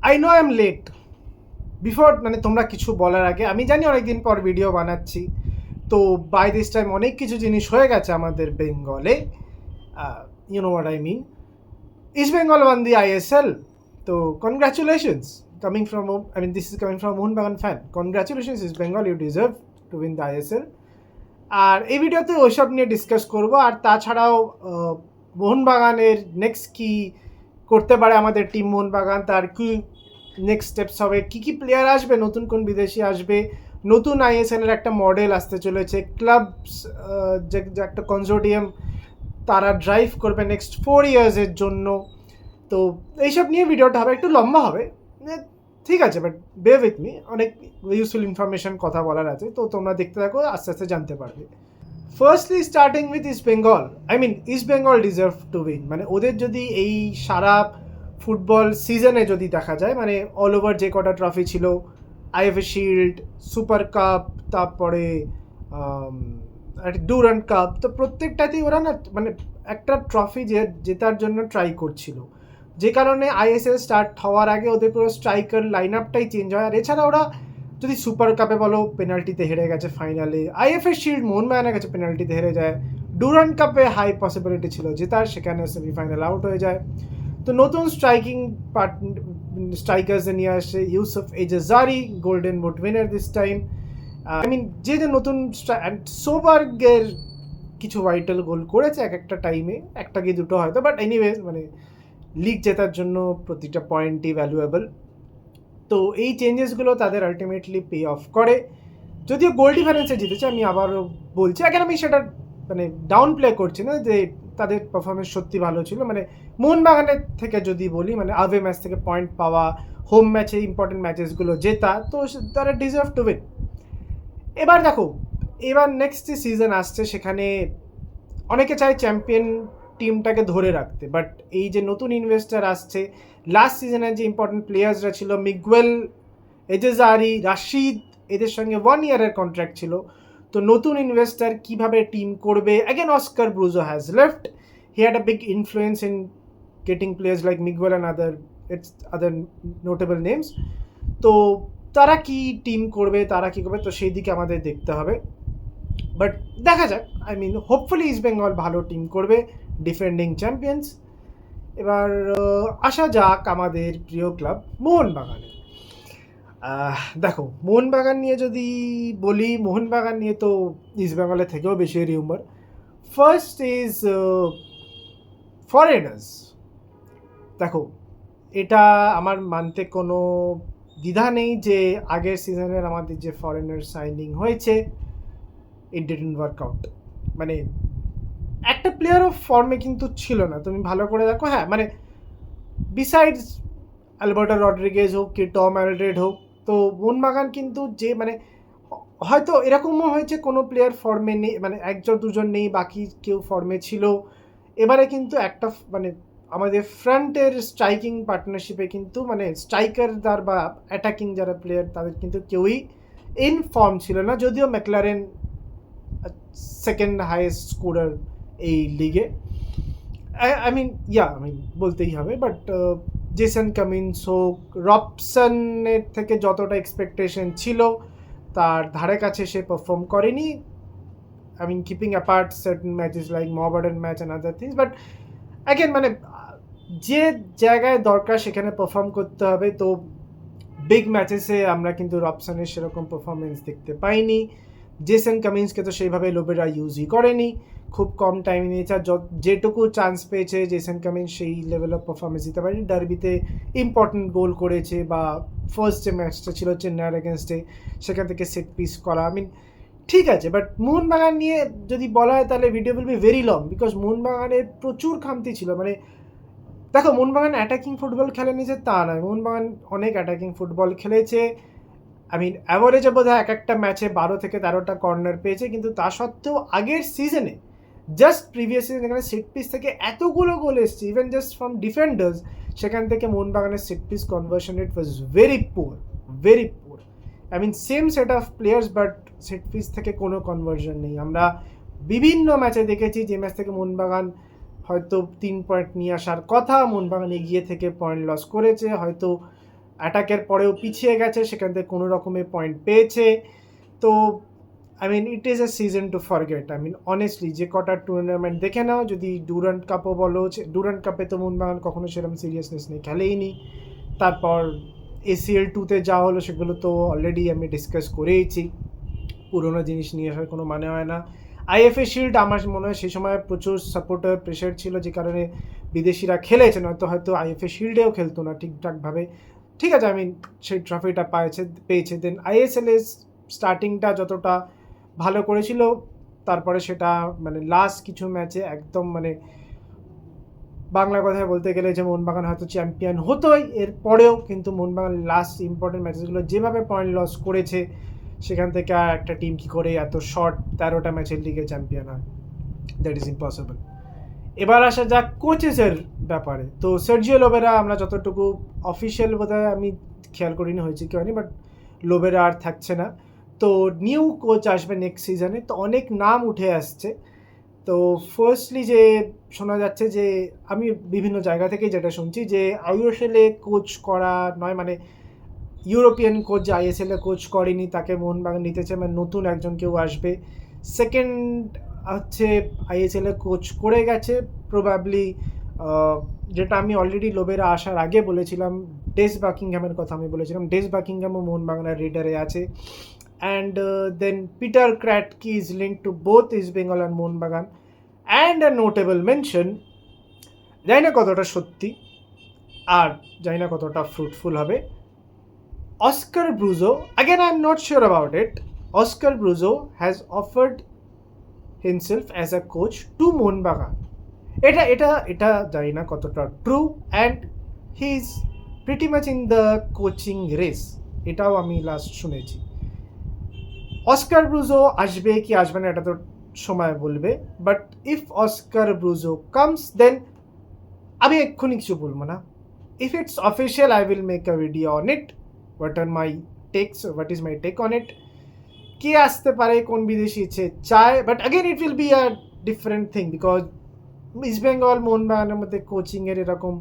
I know I am late before, মানে তোমরা কিছু বলার আগে আমি জানি অনেকদিন পর ভিডিও বানাচ্ছি, তো বাই দিস টাইম অনেক কিছু জিনিস হয়ে গেছে আমাদের বেঙ্গলে। You know what I mean. East Bengal won the ISL, তো congratulations coming from, I mean, this is coming from Mohun Bagan fan. Congratulations East Bengal, you deserve to win the ISL. আর এই ভিডিওতে ওইসব নিয়ে ডিসকাস করব, আর তাছাড়াও মোহনবাগানের নেক্সট কি করতে পারে আমাদের টিম মোহনবাগান, তার কি নেক্সট স্টেপস হবে, কি কি প্লেয়ার আসবে, নতুন কোন বিদেশি আসবে, নতুন আইএসএল এর একটা মডেল আসতে চলেছে, ক্লাবস যে একটা কনসোর্টিয়াম তারা ড্রাইভ করবে নেক্সট 4 ইয়ার্সের জন্য। তো এইসব নিয়ে ভিডিওটা হবে, একটু লম্বা হবে, ঠিক আছে, বাট বে উইথ মি, অনেক ইউজফুল ইনফরমেশন কথা বলার আছে, তো তোমরা দেখতে থাকো, আস্তে আস্তে জানতে পারবে। Firstly starting with East Bengal, I mean East Bengal deserve to win. মানে ওদের যদি এই সারা ফুটবল সিজনে যদি দেখা যায়, মানে অল ওভার যে কটা ট্রফি ছিল, আইএফএ শিল্ড, সুপার কাপ, তারপরে ডুরান্ড কাপ, তো প্রত্যেকটাতেই ওরা না মানে একটা ট্রফি জেতার জন্য ট্রাই করছিল, যে কারণে আইএসএল স্টার্ট হওয়ার আগে ওদের পুরো স্ট্রাইকার লাইন আপটাই চেঞ্জ হয়। আর এছাড়া ওরা যদি সুপার কাপে বলো পেনাল্টিতে হেরে গেছে ফাইনালে, আইএফএ শিল্ড মোহনবাগানের কাছে পেনাল্টিতে হেরে যায়, ডুরান্ড কাপে হাই পসিবিলিটি ছিল জেতার, সেখানে সেমিফাইনাল আউট হয়ে যায়। তো নতুন স্ট্রাইকিং স্ট্রাইকার্স নিয়ে আসে, Youssef Ezzejjari golden boot winner this time, I mean যে নতুন সোবার্গের কিছু ভাইটাল গোল করেছে এক একটা টাইমে, একটা কি দুটো হয়তো, বাট এনিওয়েজ মানে লিগ জেতার জন্য প্রতিটা পয়েন্টই ভ্যালুয়েবল। তো এই চেঞ্জেসগুলো তাদের আলটিমেটলি পে অফ করে, যদিও গোল ডিফারেন্সে জিতেছে, আমি আবারও বলছি, এখন আমি সেটা মানে ডাউন প্লে করছি না, যে তাদের পারফরমেন্স সত্যি ভালো ছিল। মানে মোহনবাগানের থেকে যদি বলি, মানে আওয়ে ম্যাচ থেকে পয়েন্ট পাওয়া, হোম ম্যাচে ইম্পর্টেন্ট ম্যাচেসগুলো জেতা, তো তারা ডিজার্ভ টু উইন। এবার দেখো, এবার নেক্সট যে সিজন আসছে সেখানে অনেকে চায় চ্যাম্পিয়ন টিমটাকে ধরে রাখতে, বাট এই যে নতুন ইনভেস্টার আসছে, লাস্ট সিজনের যে ইম্পর্টেন্ট প্লেয়ার্সরা ছিল, মিগুয়েল, এজেজারি, রাশিদ, এদের সঙ্গে 1 ইয়ারের কন্ট্রাক্ট ছিল। তো নতুন ইনভেস্টার কিভাবে টিম করবে, again Oscar Bruzon has left, he had a big influence in getting players like Miguel and other notable names. তো তারা কি টিম করবে, তারা কি করবে, তো সেই দিকে আমাদের দেখতে হবে, বাট দেখা যাক। I mean hopefully East Bengal ভালো টিম করবে, ডিফেন্ডিং চ্যাম্পিয়ন্স। এবার আসা যাক আমাদের প্রিয় ক্লাব মোহনবাগানে। দেখো, মোহনবাগান নিয়ে যদি বলি, মোহনবাগান নিয়ে তো ইস্ট বেঙ্গলের থেকেও বেশি রিউমার। First is foreigners. দেখো, এটা আমার মানতে কোনো দ্বিধা নেই যে আগের সিজনের আমাদের যে ফরেনার সাইনিং হয়েছে, ইট ডিডন্ট ওয়ার্ক আউট। মানে একটা প্লেয়ার অফ ফর্মে কিন্তু ছিল না, তুমি ভালো করে দেখো। হ্যাঁ, মানে বিসাইডস অ্যালবার্টো রড্রিগেজ হোক কি টম অ্যালড্রেড হোক, তো মোহনবাগান কিন্তু যে মানে হয়তো এরকমও হয়েছে কোনো প্লেয়ার ফর্মে নেই, মানে একজন দুজন নেই, বাকি কেউ ফর্মে ছিল। এবারে কিন্তু একটা মানে আমাদের ফ্রন্টের স্ট্রাইকিং পার্টনারশিপে কিন্তু মানে স্ট্রাইকারদার বা অ্যাটাকিং যারা প্লেয়ার তাদের কিন্তু কেউই ইন ফর্ম ছিল না, যদিও ম্যাকলারেন সেকেন্ড হাইয়েস্ট স্কোরার এই লিগে, আই মিন বলতেই হবে। বাট জেসন কামিন্স হোক, রবসনের থেকে যতটা এক্সপেকটেশন ছিল তার ধারে কাছে সে পারফর্ম করেনি। I mean keeping apart certain matches like Mohun Bagan match and other things, but again মানে যে জায়গায় দরকার সেখানে পারফর্ম করতে হবে। তো বিগ ম্যাচেসে আমরা কিন্তু রবসনের সেরকম পারফরমেন্স দেখতে পাইনি, জেসন কামিন্সকে তো সেইভাবে লোবেরা ইউজই করেনি, খুব কম টাইম নিয়েছে, আর যেটুকু চান্স পেয়েছে জেসন কামিন্স সেই লেভেল অফ পারফরমেন্স দিতে পারেনি। ডার্বিতে ইম্পর্টেন্ট গোল করেছে, বা ফার্স্ট যে ম্যাচটা ছিল চেন্নাইয়ের এগেনস্টে সেখান থেকে সেট পিস করা, আই মিন ঠিক আছে। বাট মোহনবাগান নিয়ে যদি বলা হয় তাহলে video will be very long, because মোহনবাগানের প্রচুর খামতি ছিল। মানে দেখো, মোহনবাগান অ্যাটাকিং ফুটবল খেলেনি যে তা নয়, মোহনবাগান অনেক অ্যাটাকিং ফুটবল খেলেছে। আই মিন অ্যাভারেজে বোধ হয় এক একটা ম্যাচে 12 থেকে 13টা কর্নার পেয়েছে, কিন্তু তা সত্ত্বেও আগের সিজনে জাস্ট প্রিভিয়াস সিজন যেখানে সেট পিস থেকে এতগুলো গোল এসছে, ইভেন জাস্ট ফ্রম ডিফেন্ডার্স, সেখান থেকে মোহনবাগানের set piece conversion rate was very poor, very poor. I mean same set of players, but set piece থেকে কোনো কনভার্সন নেই। আমরা বিভিন্ন ম্যাচে দেখেছি যে ম্যাচ থেকে মোহনবাগান হয়তো 3 পয়েন্ট নিয়ে আসার কথা, মোহনবাগান এগিয়ে থেকে পয়েন্ট লস করেছে, হয়তো অ্যাটাকের পরেও পিছিয়ে গেছে, সেখান থেকে কোনো রকমের পয়েন্ট পেয়েছে। তো I mean it is a season to forget. I mean honestly যে কটা টুর্নামেন্ট দেখে নাও, যদি ডুরান্ট কাপও বলো, ডুরান্ট কাপে তো মোহনবাগান কখনো সেরকম সিরিয়াসনেস নেই, খেলেইনি। তারপর ACL 2-তে যা হলো সেগুলো তো অলরেডি আমি ডিসকাস করেইছি, পুরোনো জিনিস নিয়ে আসার কোনো মানে হয় না। IFA শিল্ড আমার মনে হয় সেই সময় প্রচুর সাপোর্টার প্রেশার ছিল, যে কারণে বিদেশিরা খেলেছে, নয়তো হয়তো IFA শিল্ডেও খেলতো না ঠিকঠাকভাবে। ঠিক আছে, আমি সেই ট্রফিটা পেয়েছে। দেন ISL এর স্টার্টিংটা যতটা ভালো করেছিল, তারপরে সেটা মানে লাস্ট কিছু ম্যাচে একদম মানে বাংলা কথায় বলতে গেলে যে মোহনবাগান হয়তো চ্যাম্পিয়ন হতোই এর পরেও, কিন্তু মোহনবাগান লাস্ট ইম্পর্টেন্ট ম্যাচেসগুলো যেভাবে পয়েন্ট লস করেছে, সেখান থেকে আর একটা টিম কী করে এত শর্ট 13টা ম্যাচের লিগে চ্যাম্পিয়ন হয়? That is impossible. এবার আসা যাক কোচেসের ব্যাপারে। তো সার্জিও লোবেরা, আমরা যতটুকু অফিসিয়াল বোধহয় আমি খেয়াল করিনি হয়েছে কি হয়নি, বাট লোবেরা আর থাকছে না। তো নিউ কোচ আসবে নেক্সট সিজনে, তো অনেক নাম উঠে আসছে। তো ফার্স্টলি যে শোনা যাচ্ছে, যে আমি বিভিন্ন জায়গা থেকেই যেটা শুনছি, যে ISL-এ কোচ করা নয়, মানে ইউরোপিয়ান কোচ যে ISL-এ কোচ করেনি তাকে মোহনবাগান নিতে চায়, মানে নতুন একজন কেউ আসবে। সেকেন্ড হচ্ছে ISL-এ কোচ করে গেছে প্রবাবলি, যেটা আমি অলরেডি লোবেরা আসার আগে বলেছিলাম, ডেস বাকিংহামের কথা আমি বলেছিলাম। ডেস বাকিংহামও মোহনবাগানের রিডারে আছে। And then Peter Kratky is link to both East Bengal and Mohun Bagan. And a notable mention, জানি না কতটা সত্যি আর জানি না কতটা ফ্রুটফুল হবে, Oscar Bruzzo, again I'm not sure about it, Oscar Bruzzo has offered himself as a coach to Mohanbagan. এটা এটা এটা জানি না কতটা true, and he is pretty much in the coaching race, এটাও আমি লাস্ট শুনেছি। অস্কার ব্রুজো আসবে কি আসবে না এটা তো সময় বলবে, but if Oscar Bruzon comes, then আমি এক্ষুনি কিছু বলবো না। If it's official, I will make a video on it, what is my take on it. কে আসতে পারে, কোন বিদেশি ইচ্ছে চায়, but again it will be a different thing, because East Bengal মোহনবাগানের মধ্যে কোচিংয়ের এরকম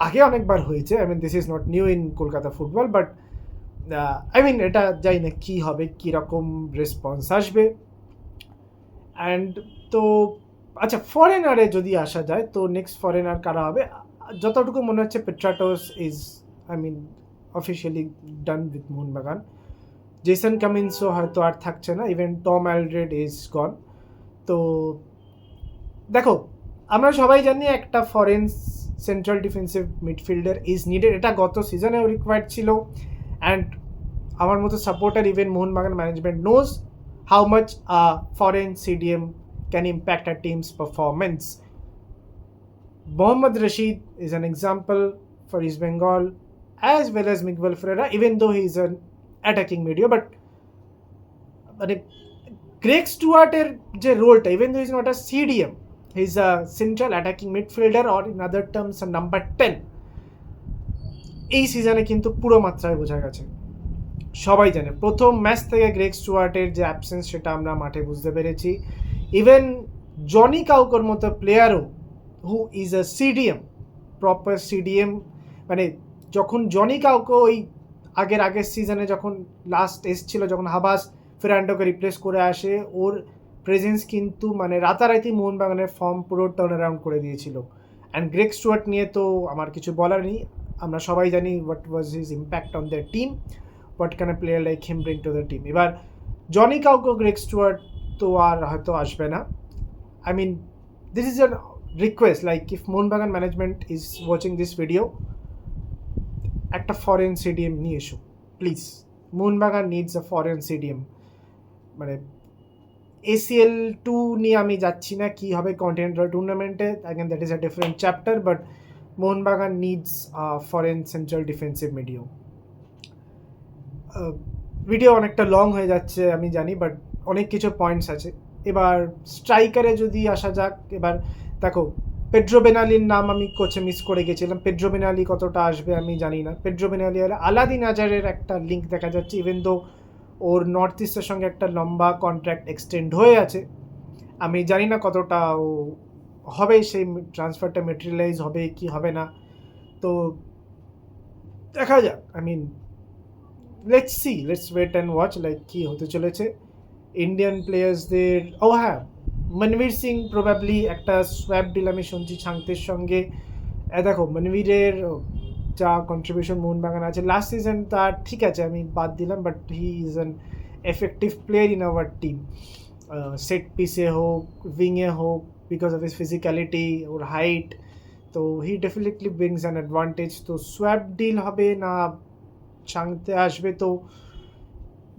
আগে অনেকবার হয়েছে। I mean this is not new in Kolkata football, but I mean এটা জানি না কী হবে, কীরকম রেসপন্স আসবে। অ্যান্ড তো আচ্ছা, ফরেনারে যদি আসা যায়, তো নেক্সট ফরেনার কারা হবে? যতটুকু মনে হচ্ছে Petratos is, I mean officially done with Mohun Bagan. Jason কামিন্সও হয়তো আর থাকছে না, even Tom Aldred is gone. তো দেখো, আমরা সবাই জানি একটা foreign central defensive midfielder is needed, এটা গত সিজনেও রিকোয়ার্ড ছিল। অ্যান্ড আমার মতো supporter, even Mohun Bagan management knows how much a foreign CDM can impact a team's performance. Mohammad Rashid is an example for East Bengal, as well as Miguel Ferreira, even though he is an attacking midfielder, but মানে Greg স্টুয়ার্টের যে রোলটা, even though is not a CDM, he is a central attacking midfielder, or in other terms number 10, এই সিজনে কিন্তু পুরো মাত্রায় বোঝা গেছে। সবাই জানে প্রথম ম্যাচ থেকে গ্রেগ স্টুয়ার্টের যে অ্যাবসেন্স, সেটা আমরা মাঠে বুঝতে পেরেছি। ইভেন জনি কাউকোর মতো প্লেয়ারও, who is a CDM, proper CDM, মানে যখন জনি কাউকো ওই আগের সিজনে যখন লাস্ট এসছিল, যখন হাবাস ফেরান্ডোকে রিপ্লেস করে আসে, ওর প্রেজেন্স কিন্তু মানে রাতারাতি মোহনবাগানের ফর্ম পুরো টার্ন অ্যারাউন্ড করে দিয়েছিল। অ্যান্ড গ্রেগ স্টুয়ার্ট নিয়ে তো আমার কিছু বলার নেই, আমরা সবাই জানি what was his impact on the team, what can a player like him bring to the team. এবার জনি কাউকো, গ্রেগ স্টুয়ার্ট তো আর হয়তো আসবে না। I mean this is a request, like if Mohun Bagan management is watching this video, একটা foreign CDM নিয়ে এসো please. Mohun Bagan needs a foreign CDM। মানে ACL 2 নিয়ে আমি যাচ্ছি না, কী হবে কন্টিনেন্টাল টুর্নামেন্টে, again that is a different chapter, but Mohun Bagan needs foreign central defensive মিডিও। ভিডিও অনেকটা লং হয়ে যাচ্ছে আমি জানি, বাট অনেক কিছু পয়েন্টস আছে। এবার স্ট্রাইকারে যদি আসা যাক, এবার দেখো পেড্রো বেনালির নাম আমি কোচে মিস করে গেছিলাম। পেড্রো বেনালি কতটা আসবে আমি জানি না। পেড্রো বেনালি আর আলাদিন আজারের একটা লিঙ্ক দেখা যাচ্ছে, ইভেন দো ওর নর্থ ইস্টের সঙ্গে একটা লম্বা কন্ট্রাক্ট এক্সটেন্ড হয়ে আছে। আমি জানি না কতটা ও হবে, সেই ট্রান্সফারটা মেটেরিয়ালাইজ হবে কি হবে না। তো দেখা যাক, I mean let's wait and watch like কী হতে চলেছে ইন্ডিয়ান প্লেয়ার্সদের। ও হ্যাঁ, মনবীর সিং প্রবাবলি একটা সোয়াপ ডিল আমি শুনছি ছাংতের সঙ্গে। দেখো মনবীরের যা কন্ট্রিবিউশন মোহনবাগান আছে লাস্ট সিজন তার ঠিক আছে, আমি বাদ দিলাম, but he is an effective player in our team. Set পিসে হোক, উইংয়ে হোক, বিকজ অফ হিস ফিজিক্যালিটি ওর হাইট, তো he definitely brings an advantage. তো সোয়াপ ডিল হবে না ছাংতে আসবে, তো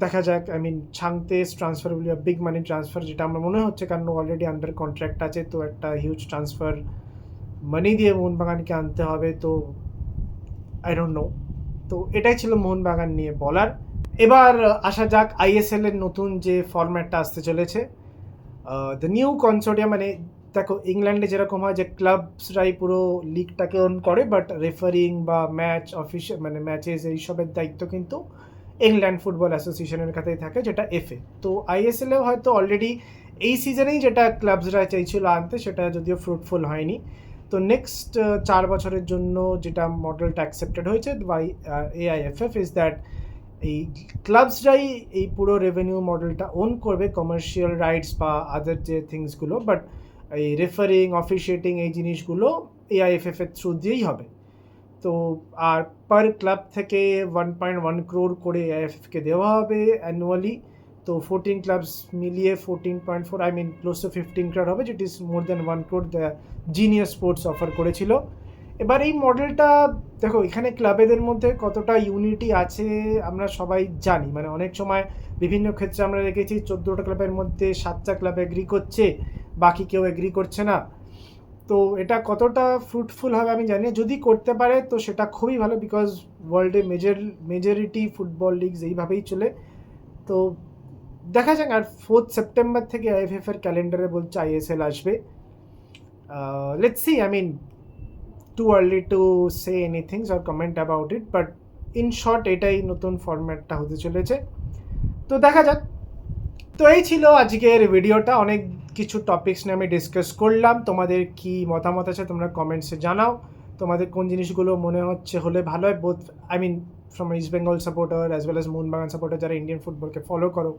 দেখা যাক। আই মিন ছাংতেস transfer will big money transfer, যেটা আমার মনে হচ্ছে, কারণ অলরেডি আন্ডার কন্ট্রাক্ট আছে, তো একটা হিউজ ট্রান্সফার মানি দিয়ে মোহনবাগানকে আনতে হবে। তো আই ডোন্ট নো। তো এটাই ছিল মোহনবাগান নিয়ে বলার। এবার আসা যাক আইএসএল এর নতুন যে ফরম্যাটটা আসতে চলেছে, দ্য নিউ কনসোর্টিয়াম। মানে দেখো ইংল্যান্ডে যেরকম হয় যে ক্লাবসরাই পুরো লিগটাকে অন করে, বাট রেফারিং বা ম্যাচ অফিসিয়াল মানে ম্যাচেস এইসবের দায়িত্ব কিন্তু ইংল্যান্ড ফুটবল অ্যাসোসিয়েশনের কাছেই থাকে, যেটা এফএ। তো আইএসএলেও হয়তো অলরেডি এই সিজনেই যেটা ক্লাবসরা চাইছিল আনতে, সেটা যদিও ফ্রুটফুল হয়নি। তো নেক্সট 4 বছরের জন্য যেটা মডেলটা অ্যাকসেপ্টেড হয়েছে বাই এআইএফএফ ইজ দ্যাট এই ক্লাবসরাই এই পুরো রেভিনিউ মডেলটা ওন করবে, কমার্শিয়াল রাইটস বা আদার যে থিংসগুলো, বাট এই রেফারিং অফিসিয়েটিং এই জিনিসগুলো এআইএফএফ এর থ্রু দিয়েই হবে। তো আর পার ক্লাব থেকে 1.1 crore করে এআইএফএফকে দেওয়া হবে অ্যানুয়ালি। তো 14 ক্লাবস মিলিয়ে 14.4, I mean close to 15 crore হবে, that is more than 1 crore the Genius Sports অফার করেছিল। এবার এই মডেলটা দেখো এখানে ক্লাবেদের মধ্যে কতটা ইউনিটি আছে আমরা সবাই জানি। মানে অনেক সময় বিভিন্ন ক্ষেত্রে আমরা দেখেছি 14টা ক্লাবের মধ্যে 7টা ক্লাব এগ্রি করছে, বাকি কেউ এগ্রি করছে না। তো এটা কতটা ফ্রুটফুল হবে আমি জানি না। যদি করতে পারে তো সেটা খুবই ভালো, বিকজ ওয়ার্ল্ডে মেজরিটি ফুটবল লিগস এইভাবেই চলে। তো দেখা যাক। আর 4 সেপ্টেম্বর থেকে আইএফএফ এর ক্যালেন্ডারে বলছে আইএসএল আসবে। Let's see, I mean too early to say anything's or comment about it, but in short এটাই নতুন ফরম্যাটটা হতে চলেছে। তো দেখা যাক। তো এই ছিল আজকের ভিডিওটা। অনেক কিছু টপিকস নিয়ে আমি ডিসকাস করলাম। তোমাদের কি মতামত আছে তোমরা কমেন্টসে জানাও। তোমাদের কোন জিনিসগুলো মনে হচ্ছে হলে ভালো হয়, both I mean from East Bengal supporter as well as Mohun Bagan supporter, যারা ইন্ডিয়ান ফুটবলকে ফলো করো,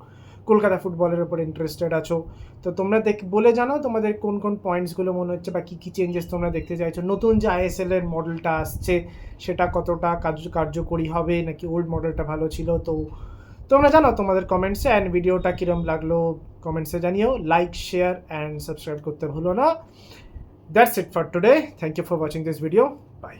কলকাতা ফুটবলের উপর ইন্টারেস্টেড আছো। তো তোমরা বলে জানাও তোমাদের কোন কোন পয়েন্টসগুলো মনে হচ্ছে বা কী কী চেঞ্জেস তোমরা দেখতে চাইছো। নতুন যে আইএসএল এর মডেলটা আসছে সেটা কতটা কার্যকরী হবে, নাকি ওল্ড মডেলটা ভালো ছিল। তো তোমরা জানো তোমাদের কমেন্টসে। অ্যান্ড ভিডিওটা কীরকম লাগলো কমেন্টসে জানিও। লাইক, শেয়ার অ্যান্ড সাবস্ক্রাইব করতে ভুলো না। That's it for today. Thank you for watching this video. By.